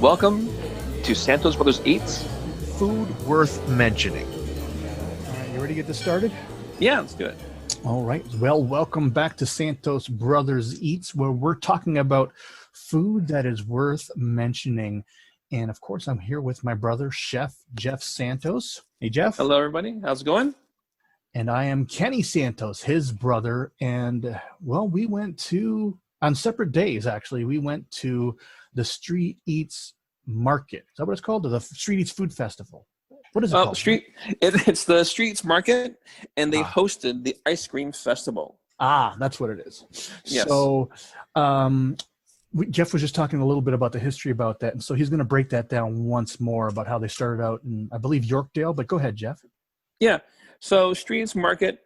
Welcome to Santos Brothers Eats. Food worth mentioning. All right, you ready to get this started? Yeah, let's do it. All right. Well, welcome back to Santos Brothers Eats, where we're talking about food that is worth mentioning. And of course, I'm here with my brother, Chef Jeff Santos. Hey, Jeff. Hello, everybody. How's it going? And I am Kenny Santos, his brother. And well, we went to, on separate days, actually, we went to the Street Eats Market. Is that what it's called? The Street Eats Food Festival. What is it called? It's the Street Eats Market, and they hosted the ice cream festival. That's what it is. Yes. So Jeff was just talking a little bit about the history about that. And so he's going to break that down once more about how they started out in, I believe, Yorkdale. But go ahead, Jeff. Yeah. So Street Eats Market,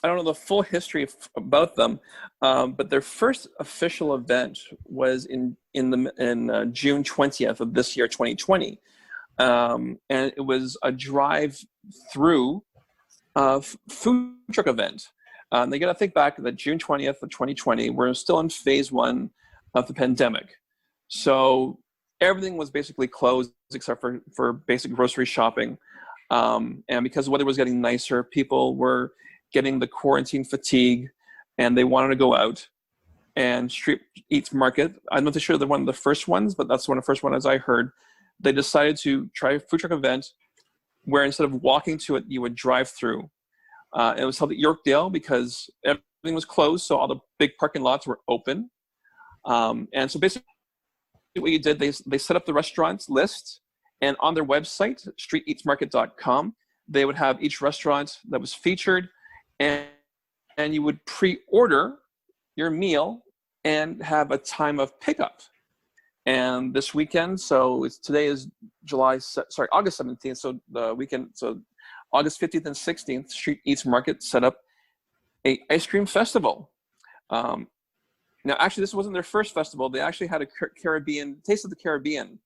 I don't know the full history about them, but their first official event was in June 20th of this year, 2020. And it was a drive-through food truck event. They got to think back that June 20th of 2020, we're still in phase one of the pandemic. So everything was basically closed except for basic grocery shopping. And because the weather was getting nicer, people were getting the quarantine fatigue and they wanted to go out. And Street Eats Market, I'm not too sure they're one of the first ones, but that's one of the first ones I heard. They decided to try a food truck event where instead of walking to it, you would drive through. It was held at Yorkdale because everything was closed, so all the big parking lots were open. And so basically what you did, they set up the restaurants list, and on their website, streeteatsmarket.com, they would have each restaurant that was featured, and you would pre-order your meal and have a time of pickup. And this weekend, today is August 17th, so the weekend, so August 15th and 16th, Street Eats Market set up a ice cream festival. Now, actually, this wasn't their first festival. They actually had a Taste of the Caribbean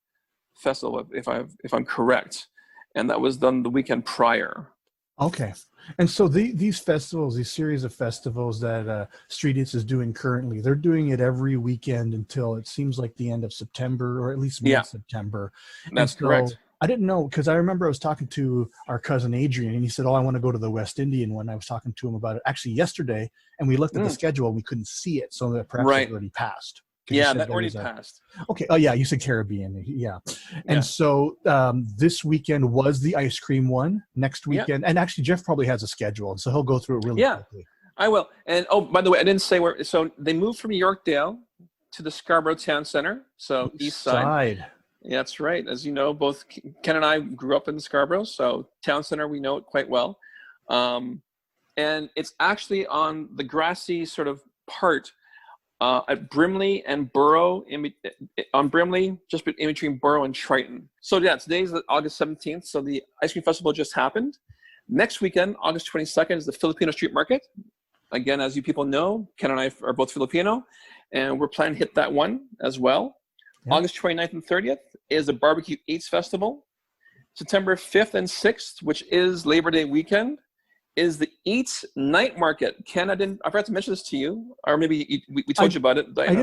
festival, if I'm correct, and that was done the weekend prior. Okay. And so these festivals, these series of festivals that Street Eats is doing currently, they're doing it every weekend until it seems like the end of September, or at least mid-September. That's correct. I didn't know, because I remember I was talking to our cousin Adrian, and he said, I want to go to the West Indian one. I was talking to him about it actually yesterday, and we looked at the schedule and we couldn't see it, so that perhaps it already passed. Yeah, that already passed. Okay. Oh, yeah. You said Caribbean. Yeah. And so this weekend was the ice cream one. Next weekend, and actually Jeff probably has a schedule, and so he'll go through it really quickly. I will. And by the way, I didn't say where. So they moved from Yorkdale to the Scarborough Town Center, so east side. Yeah, that's right. As you know, both Ken and I grew up in Scarborough, so Town Center, we know it quite well. And it's actually on the grassy sort of part at Brimley and Borough, on Brimley, just in between Borough and Triton. So yeah, today's August 17th, so the ice cream festival just happened. Next weekend, August 22nd, is the Filipino Street Market. Again, as you people know, Ken and I are both Filipino, and we're planning to hit that one as well. Yeah. August 29th and 30th is the Barbecue Eats Festival. September 5th and 6th, which is Labor Day weekend, is the Eats Night Market. Ken, I forgot to mention this to you, or maybe we told you about it. I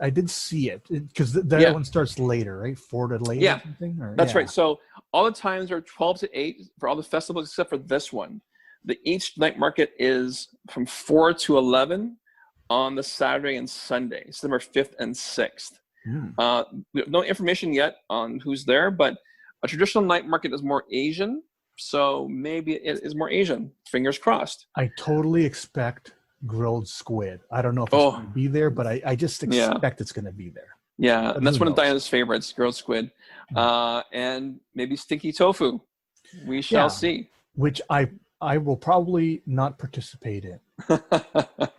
did see it because that one starts later, right? 4 to late. Yeah, or something, that's right. So all the times are 12 to 8 for all the festivals except for this one. The Eats Night Market is from 4 to 11 on the Saturday and Sunday, September 5th and 6th. We have no information yet on who's there, but a traditional night market is more Asian. So maybe it is more Asian. Fingers crossed. I totally expect grilled squid. I don't know if it's going to be there, but I just expect it's going to be there. Yeah, and that's one of Diana's favorites, grilled squid. And maybe stinky tofu. We shall see. Which I will probably not participate in.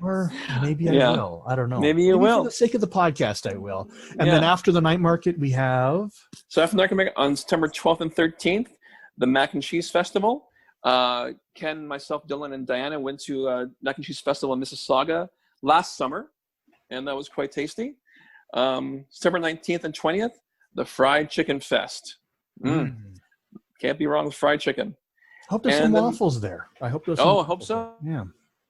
Or maybe I will. I don't know. Maybe you will. For the sake of the podcast, I will. And then after the night market, we have... So after the night market, on September 12th and 13th, the Mac and Cheese Festival. Ken, myself, Dylan, and Diana went to Mac and Cheese Festival in Mississauga last summer, and that was quite tasty. September 19th and 20th, the Fried Chicken Fest. Can't be wrong with fried chicken. Hope there's some waffles there. I hope there's I hope so. Yeah.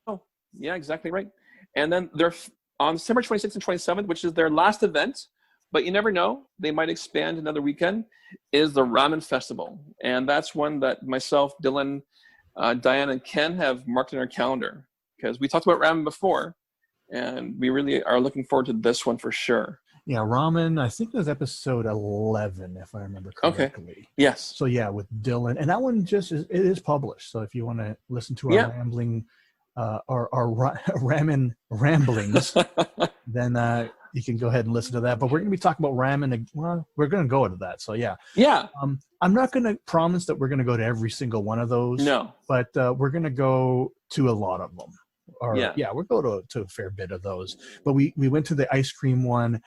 Oh, yeah, exactly right. And then they're on December 26th and 27th, which is their last event, but you never know. They might expand another weekend, is the Ramen Festival. And that's one that myself, Dylan, Diane, and Ken have marked in our calendar, because we talked about ramen before, and we really are looking forward to this one for sure. Yeah, ramen. I think it was episode 11, if I remember correctly. Okay. Yes. So yeah, with Dylan, and that one it is published. So if you want to listen to our rambling, our ramen ramblings, then you can go ahead and listen to that. But we're going to be talking about ramen. Well, we're going to go into that. So yeah. Yeah. I'm not going to promise that we're going to go to every single one of those. No. But we're going to go to a lot of them. Or, yeah, we'll go to a fair bit of those. But we went to the ice cream one.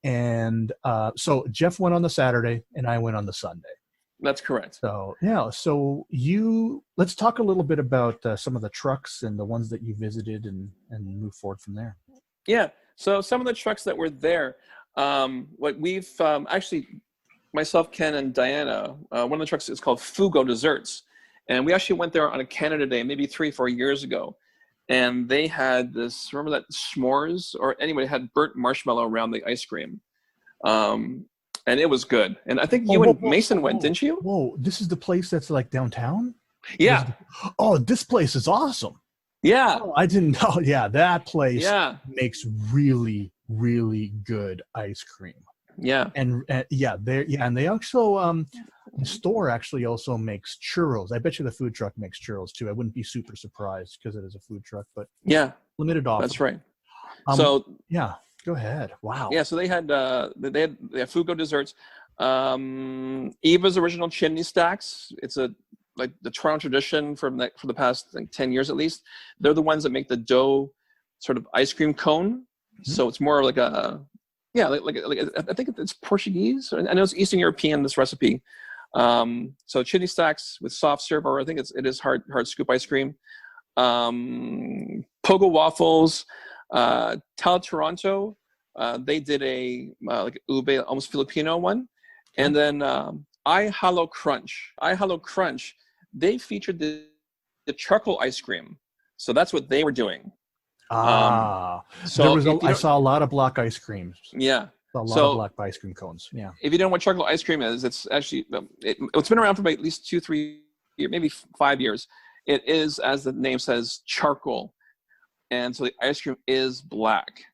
And so Jeff went on the Saturday and I went on the Sunday. That's correct. So yeah, so let's talk a little bit about some of the trucks and the ones that you visited and move forward from there. Yeah, so some of the trucks that were there, what we've actually, myself, Ken, and Diana, one of the trucks is called Fugo Desserts. And we actually went there on a Canada Day, maybe 3-4 years ago. And they had this, remember that s'mores, or anyway, had burnt marshmallow around the ice cream. And it was good. And I think you and Mason went, didn't you? Whoa, this is the place that's like downtown? Yeah. This place is awesome. Yeah. Oh, I didn't know. Yeah, that place makes really, really good ice cream. Yeah. And and they also the store actually also makes churros. I bet you the food truck makes churros too. I wouldn't be super surprised because it is a food truck, but limited offer. That's right. So go ahead. Wow. Yeah, so they had Fugo Desserts, Eva's Original Chimney Stacks. It's like the Toronto tradition for the past 10 years at least. They're the ones that make the dough sort of ice cream cone. Mm-hmm. So it's more like I think it's Portuguese. I know it's Eastern European, this recipe. So chimney stacks with soft serve, or I think it is hard scoop ice cream. Pogo waffles, Tal Toronto, they did a like ube, almost Filipino one. And then I Halo Crunch. They featured the charcoal ice cream. So that's what they were doing. So I saw a lot of block ice creams. Yeah. A lot of block ice cream cones. Yeah. If you don't know what charcoal ice cream is, it's actually, it's been around for about at least 2-3 years, maybe 5 years. It is, as the name says, charcoal. And so the ice cream is black.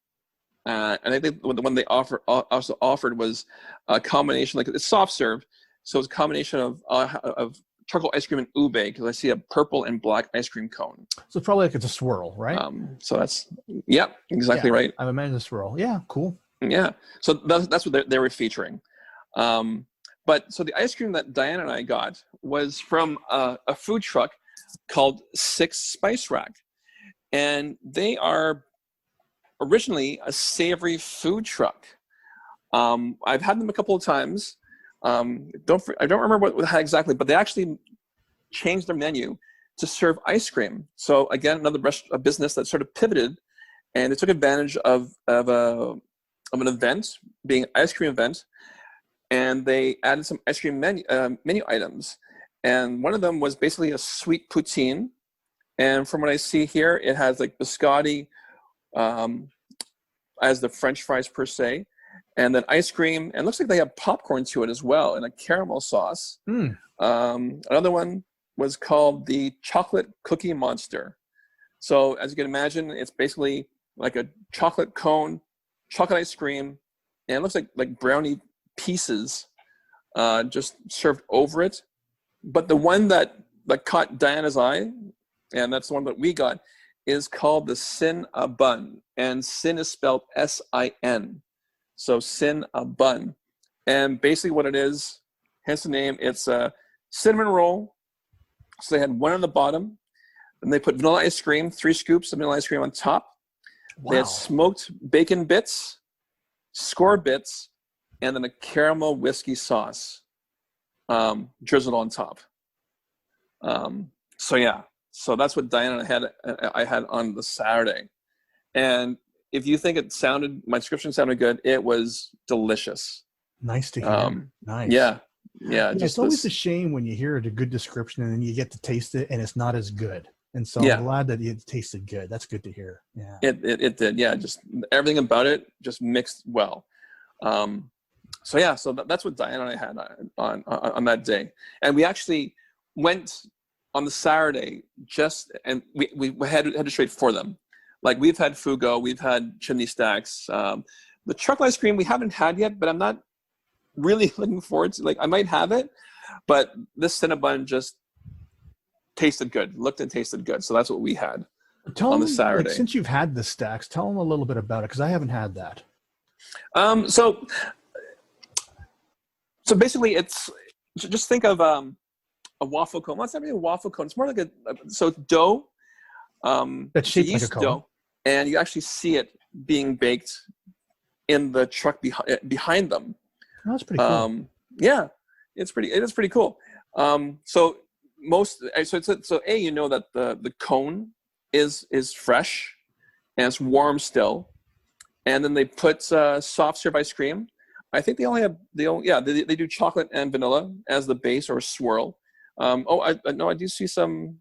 And I think the one they also offered was a combination, like it's soft serve. So it's a combination of charcoal ice cream and ube, because I see a purple and black ice cream cone. So it's probably like it's a swirl, right? So that's, exactly right. I imagine a swirl. Yeah, cool. Yeah. So that's what they were featuring. But so the ice cream that Diane and I got was from a food truck called Six Spice Rack. And they are originally a savory food truck. I've had them a couple of times. I don't remember what exactly, but they actually changed their menu to serve ice cream. So again, another a business that sort of pivoted, and they took advantage of an event, being an ice cream event, and they added some ice cream menu items. And one of them was basically a sweet poutine. And from what I see here, it has like biscotti as the French fries per se, and then ice cream, and it looks like they have popcorn to it as well, and a caramel sauce. Another one was called the Chocolate Cookie Monster. So as you can imagine, it's basically like a chocolate cone, chocolate ice cream, and it looks like brownie pieces just served over it. But the one that caught Diana's eye, and that's the one that we got, is called the Sin a Bun, and sin is spelled S-I-N. So Sin a Bun. And basically what it is, hence the name, it's a cinnamon roll. So they had one on the bottom, and they put vanilla ice cream, 3 scoops of vanilla ice cream on top. Wow. They had smoked bacon bits, score bits, and then a caramel whiskey sauce drizzled on top. So that's what Diana I had on the Saturday. And if you think my description sounded good, it was delicious. Nice to hear. Nice. Yeah. It's always a shame when you hear a good description and then you get to taste it and it's not as good. And so I'm glad that it tasted good. That's good to hear. Yeah. It did. Yeah. Just everything about it just mixed well. So yeah, so that's what Diana and I had on that day, and we actually went on the Saturday and we headed straight for them. Like we've had Fugo, we've had chimney stacks. The chocolate ice cream we haven't had yet, but I'm not really looking forward to. Like I might have it, but this Cinnabon just tasted good, looked and tasted good. So that's what we had on the Saturday. Like, since you've had the stacks, tell them a little bit about it because I haven't had that. So basically, it's just think of a waffle cone. Well, it's not really a waffle cone. It's more like so it's dough. That's shaped like a cone. Dough, and you actually see it being baked in the truck behind them. Oh, that's pretty cool. Yeah, it is pretty cool. So you know that the cone is fresh and it's warm still, and then they put soft serve ice cream. I think they do chocolate and vanilla as the base or swirl. I do see some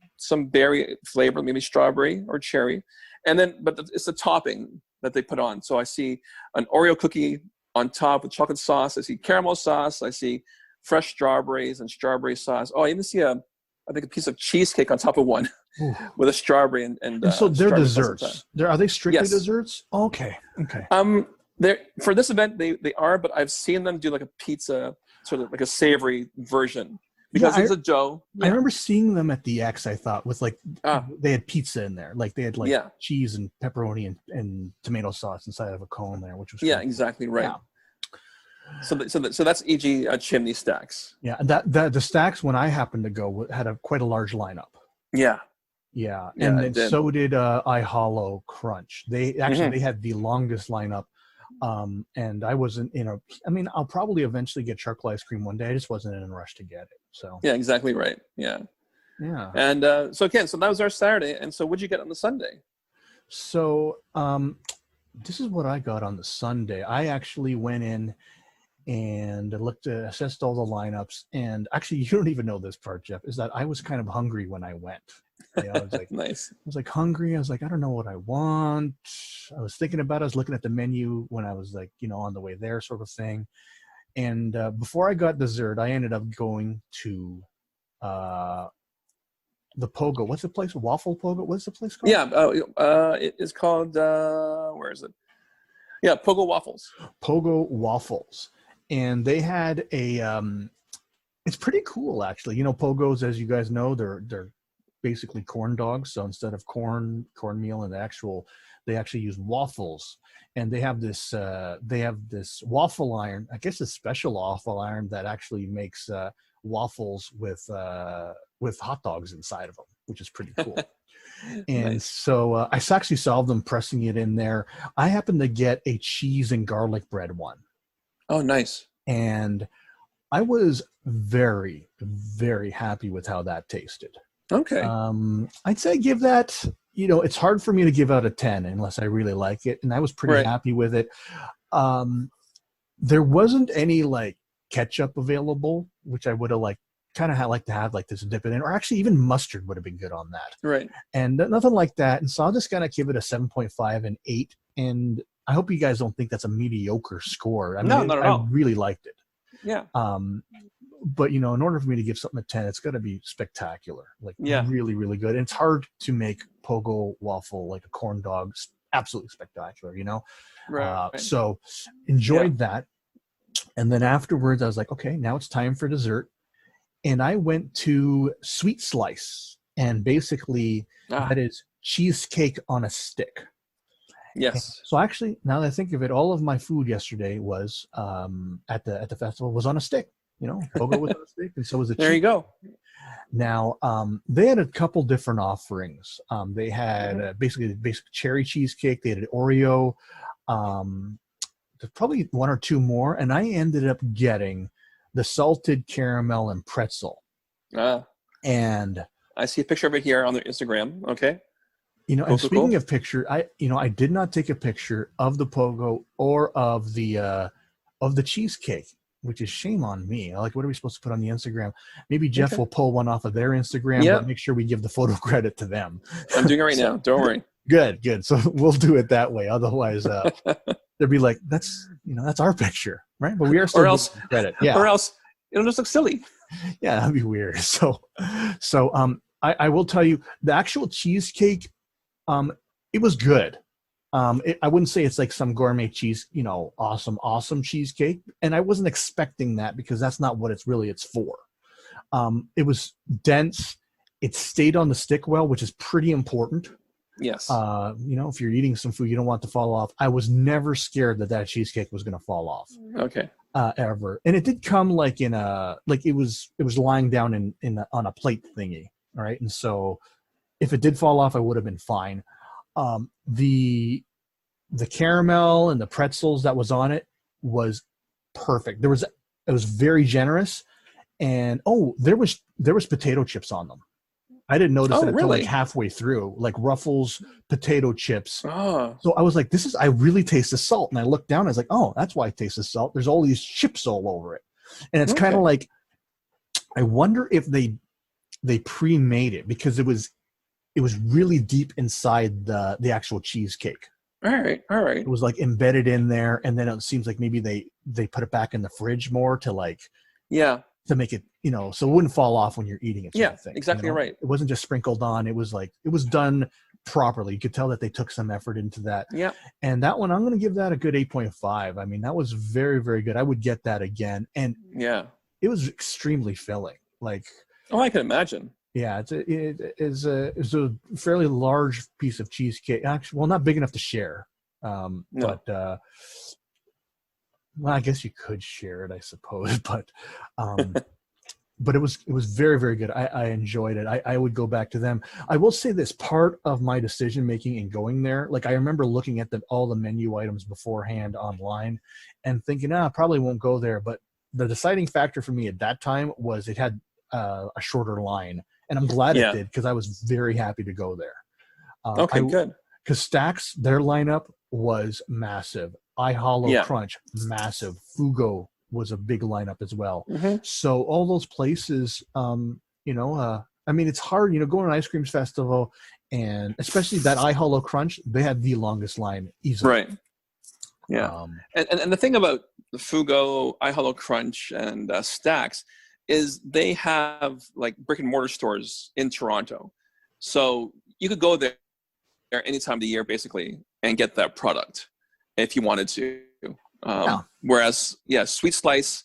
berry flavor, maybe strawberry or cherry, and then it's the topping that they put on. So I see an Oreo cookie on top with chocolate sauce. I see caramel sauce. I see fresh strawberries and strawberry sauce. Oh, I even see a piece of cheesecake on top of one with a strawberry and so they're desserts. Are they strictly desserts? Okay. For this event they are, but I've seen them do like a pizza, sort of like a savory version because it's a dough. I remember seeing them at the X. I thought with they had pizza in there, like they had cheese and pepperoni and tomato sauce inside of a cone there, which was exactly right. Yeah. So that's e.g. Chimney stacks. Yeah, that the stacks when I happened to go had quite a large lineup. Yeah. Yeah, and then so did I Hollow Crunch. They actually they had the longest lineup. And I wasn't I'll probably eventually get charcoal ice cream one day. I just wasn't in a rush to get it. So yeah, exactly right. Yeah. And so that was our Saturday. And so what'd you get on the Sunday? So this is what I got on the Sunday. I actually went in and assessed all the lineups. And actually, you don't even know this part, Jeff, is that I was kind of hungry when I went. I was like, nice. I was like hungry. I was like, I don't know what I want. I was thinking about it. I was looking at the menu when I was like, on the way there, sort of thing. And before I got dessert, I ended up going to the Pogo. What's the place? Waffle Pogo? What's the place called? Yeah, it is called. Where is it? Yeah, Pogo Waffles. Pogo Waffles, and they had a. It's pretty cool, actually. Pogos, as you guys know, they're basically corn dogs. So instead of cornmeal and they actually use waffles, and they have this waffle iron. I guess a special waffle iron that actually makes waffles with hot dogs inside of them, which is pretty cool. And nice. So I actually saw them pressing it in there. I happened to get a cheese and garlic bread one. Oh, nice. And I was very, very happy with how that tasted. Okay. I'd say give that, it's hard for me to give out a 10 unless I really like it. And I was pretty happy with it. There wasn't any ketchup available, which I would have liked to have this dip it in, or actually even mustard would have been good on that. Right. And nothing like that. And so I'll just kind of give it a 7.5 and 8. And I hope you guys don't think that's a mediocre score. No, not at all. I really liked it. Yeah. But in order for me to give something a 10, it's got to be spectacular, really, really good. And it's hard to make Pogo waffle like a corn dog absolutely spectacular, Right. So enjoyed that. And then afterwards, I was like, okay, now it's time for dessert. And I went to Sweet Slice, and basically that is cheesecake on a stick. Yes. So actually, now that I think of it, all of my food yesterday was at the festival was on a stick. Pogo was on a stick, and so was the cheesecake. There you go. Now, they had a couple different offerings. They had basically the basic cherry cheesecake. They had an Oreo. There's probably one or two more, and I ended up getting the salted caramel and pretzel. And I see a picture of it here on their Instagram. Okay. And speaking of picture, I did not take a picture of the Pogo or of the cheesecake, which is shame on me. What are we supposed to put on the Instagram? Maybe Jeff will pull one off of their Instagram, but make sure we give the photo credit to them. I'm doing it right now. Don't worry. Good. So we'll do it that way. Otherwise, they'll be like, That's our picture, right? But we are still or giving else, them credit. Yeah. or else it'll just look silly. Yeah, that'd be weird. I will tell you the actual cheesecake, it was good. I wouldn't say it's like some gourmet cheese, awesome cheesecake. And I wasn't expecting that because that's not what it's for. It was dense. It stayed on the stick well, which is pretty important. Yes. If you're eating some food, you don't want it to fall off. I was never scared that cheesecake was going to fall off. Okay. Ever. And it did come like it was lying down on a plate thingy. All right. And so if it did fall off, I would have been fine. The caramel and the pretzels that was on it was perfect. It was very generous. And there was potato chips on them. I didn't notice that until like halfway through, like Ruffles potato chips. Oh. So I was like, I really taste the salt. And I looked down, I was like, oh, that's why I taste the salt. There's all these chips all over it. And it's kind of like, I wonder if they pre-made it because it was really deep inside the actual cheesecake. All right. It was like embedded in there. And then it seems like maybe they put it back in the fridge more to to make it, so it wouldn't fall off when you're eating it. Yeah, exactly right. It wasn't just sprinkled on. It was done properly. You could tell that they took some effort into that. Yeah. And that one, I'm going to give that a good 8.5. I mean, that was very, very good. I would get that again. And yeah, it was extremely filling. Like, I can imagine. Yeah, it is a fairly large piece of cheesecake. Actually, well, not big enough to share. No. But well, I guess you could share it, I suppose, but it was very, very good. I enjoyed it. I would go back to them. I will say this, part of my decision making in going there, like I remember looking at all the menu items beforehand online and thinking, I probably won't go there. But the deciding factor for me at that time was it had a shorter line, and I'm glad it did because I was very happy to go there. Good. Because Stax, their lineup was massive. Hollow Crunch, massive. Fugo was a big lineup as well. Mm-hmm. So all those places, I mean, it's hard, going to an ice cream festival, and especially that Hollow Crunch, they had the longest line easily. Right. Yeah. And the thing about the Fugo, Hollow Crunch, and Stax is they have like brick and mortar stores in Toronto. So you could go there any time of the year, basically, and get that product if you wanted to. Whereas, Sweet Slice,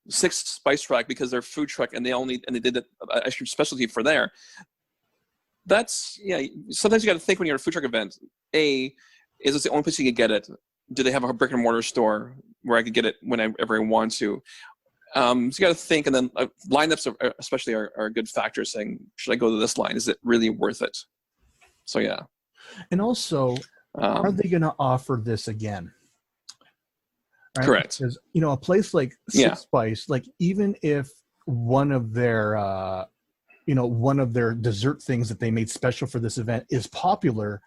Six Spice Rack, because they're food truck and they did an ice cream specialty for there. That's, sometimes you got to think when you're at a food truck event, is this the only place you can get it? Do they have a brick and mortar store where I could get it whenever I want to? So you got to think, and then lineups especially are a good factor, saying, should I go to this line? Is it really worth it? So, yeah. And also, are they going to offer this again? Right? Correct. Because, a place like Six Spice, like even if one of their dessert things that they made special for this event is popular,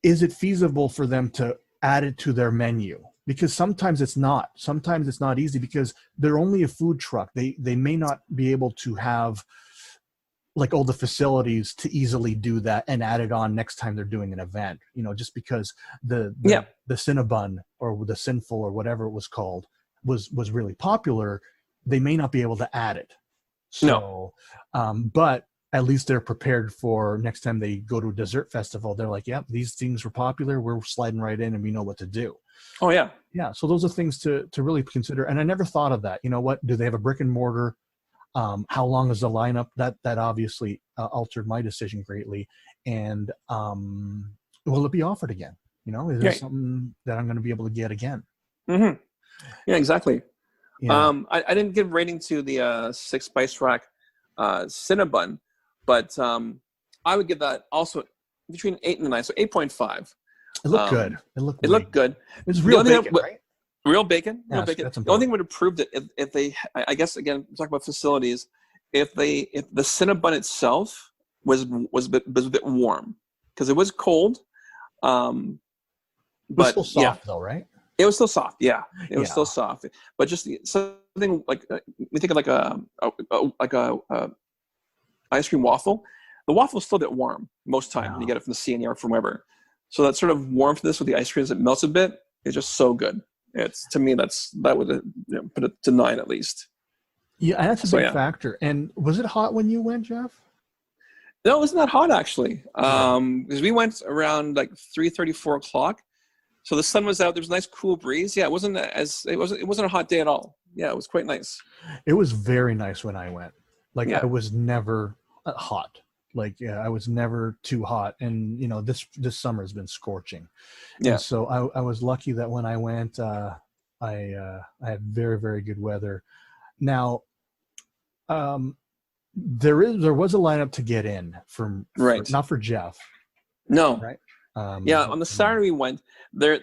is it feasible for them to add it to their menu? Because sometimes it's not. Sometimes it's not easy because they're only a food truck. They may not be able to have like all the facilities to easily do that and add it on next time they're doing an event, just because the Cinnabon or the Sinful or whatever it was called was really popular. They may not be able to add it. So, but at least they're prepared for next time they go to a dessert festival. They're like, these things were popular. We're sliding right in and we know what to do. Oh yeah. Yeah. So those are things to really consider. And I never thought of that. You know what? Do they have a brick and mortar? How long is the lineup? That obviously altered my decision greatly. And will it be offered again? Is there something that I'm going to be able to get again? Mm-hmm. Yeah, exactly. Yeah. I didn't give rating to the Six Spice Rack Cinnabon, but I would give that also between 8 and 9, so 8.5. It looked good. It looked good. It was real bacon, right? Real bacon. Yeah, Real bacon. that's The only thing would have proved it if they, I guess, again, talk about facilities, if the Cinnabon itself was a bit warm, because it was cold. But still soft though, right? It was still soft. Yeah, it was still soft. But just something like we think of like a ice cream waffle. The waffle is still a bit warm most time when you get it from the CNE or from wherever. So that sort of warmth this with the ice cream as it melts a bit It's just so good. It's, to me, that would, put it to 9 at least. Yeah, that's a So big yeah. factor. And was it hot when you went, Jeff? No, it wasn't that hot actually. Good. Because we went around like 3:30, 4 o'clock. So the sun was out. There was a nice cool breeze. Yeah, it wasn't a hot day at all. Yeah, it was quite nice. It was very nice when I went. Like I Yeah. was never hot. Like yeah, I was never too hot. And this summer has been scorching. And Yeah. so I was lucky that when I went, I had very, very good weather. Now, there was a lineup to get in for Right. not for Jeff, No. right? Yeah, But on the Saturday we went, there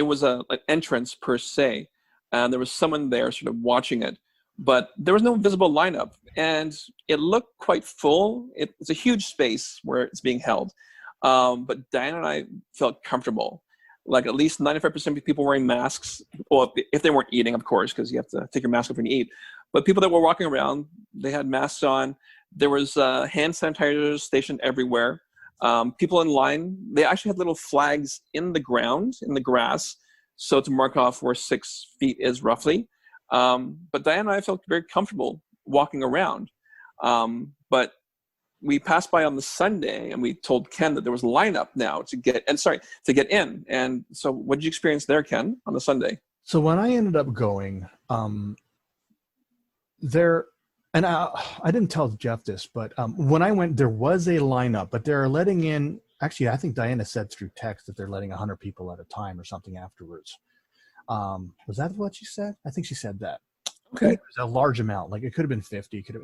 was an entrance per se, and there was someone there sort of watching it, but there was no visible lineup, and it looked quite full. It's a huge space where it's being held, but Diana and I felt comfortable. Like at least 95% of people wearing masks, well, if they weren't eating, of course, because you have to take your mask off when you eat. But people that were walking around, they had masks on. There was hand sanitizers stationed everywhere. People in line, they actually had little flags in the ground, in the grass, so to mark off where 6 feet is roughly. But Diane and I felt very comfortable walking around. But we passed by on the Sunday and we told Ken that there was a lineup now to get in. And so what did you experience there, Ken, on the Sunday? so when I ended up going, there, and I didn't tell Jeff this, but when I went, there was a lineup, but they're letting in. Actually, I think Diana said through text that they're letting 100 people at a time or something afterwards. Was that what she said? I think she said that. Okay. It was a large amount. Like it could have been 50, could have,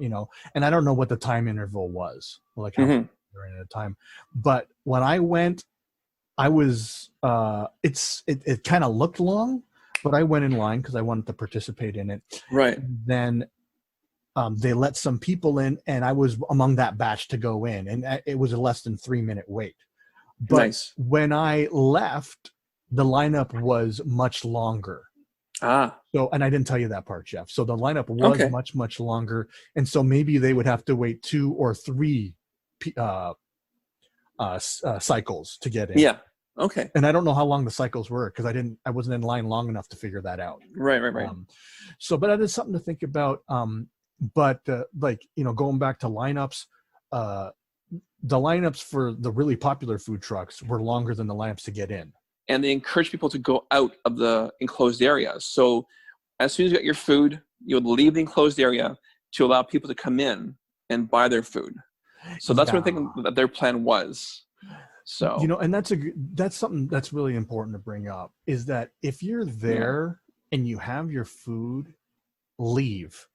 and I don't know what the time interval was, like how many were in at a time. But when I went, I was, it kind of looked long, but I went in line because I wanted to participate in it. Right. Then they let some people in, and I was among that batch to go in, and it was a less than 3-minute wait. But Nice. when I left, the lineup was much longer. So, and I didn't tell you that part, Jeff. So the lineup was much, much longer. And so maybe they would have to wait 2 or 3 cycles to get in. Yeah. Okay. And I don't know how long the cycles were because I wasn't in line long enough to figure that out. Right. So, but that is something to think about. But going back to lineups, the lineups for the really popular food trucks were longer than the lineups to get in. And they encourage people to go out of the enclosed area. So as soon as you get your food, you would leave the enclosed area to allow people to come in and buy their food. So that's what I think that their plan was. So, and that's something that's really important to bring up is that if you're there and you have your food, leave.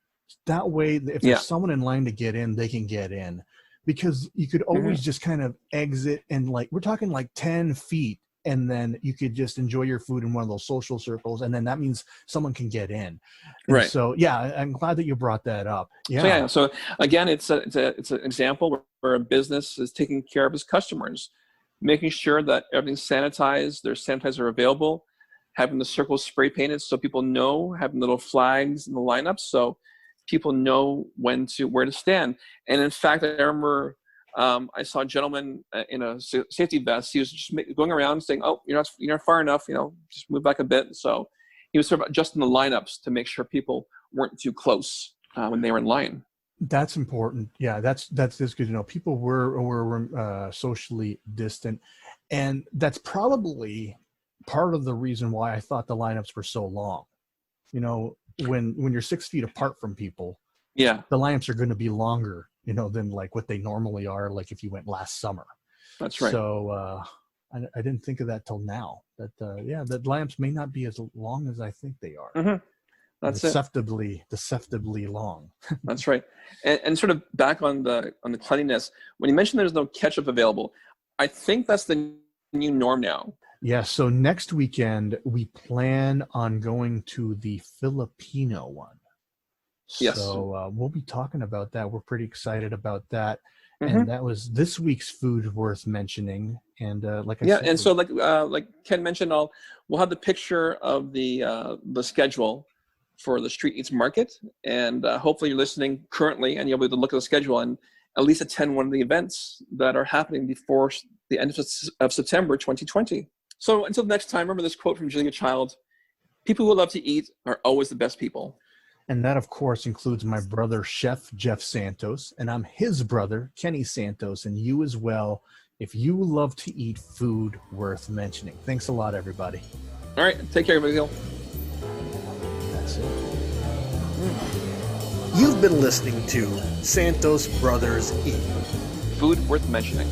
That way, if there's someone in line to get in, they can get in, because you could always just kind of exit and we're talking like 10 feet. And then you could just enjoy your food in one of those social circles, and then that means someone can get in. And right. So yeah, I'm glad that you brought that up. Yeah. So again, it's an example where a business is taking care of its customers, making sure that everything's sanitized, there's sanitizer available, having the circles spray painted so people know, having little flags in the lineup so people know where to stand. And in fact, I remember. I saw a gentleman in a safety vest. He was just going around saying, "Oh, you're not far enough. Just move back a bit." So he was sort of adjusting the lineups to make sure people weren't too close when they were in line. That's important. Yeah, that's good to know. People were socially distant, and that's probably part of the reason why I thought the lineups were so long. When you're 6 feet apart from people, the lineups are going to be longer. Than what they normally are, like if you went last summer. That's right. So I didn't think of that till now. That the lineups may not be as long as I think they are. Mm-hmm. That's deceptively long. That's right. And sort of back on the cleanliness, when you mentioned there's no ketchup available, I think that's the new norm now. Yeah. So next weekend we plan on going to the Filipino one. Yes. So we'll be talking about that. We're pretty excited about that. And that was this week's food worth mentioning. And like I said, and so like Ken mentioned, we'll have the picture of the schedule for the Street Eats Market, and hopefully you're listening currently, and you'll be able to look at the schedule and at least attend one of the events that are happening before the end of September 2020. So until next time, remember this quote from Julia Child: "People who love to eat are always the best people." And that, of course, includes my brother, Chef Jeff Santos, and I'm his brother, Kenny Santos, and you as well, if you love to eat food worth mentioning. Thanks a lot, everybody. All right, take care, everybody. That's it. You've been listening to Santos Brothers Eat. Food worth mentioning.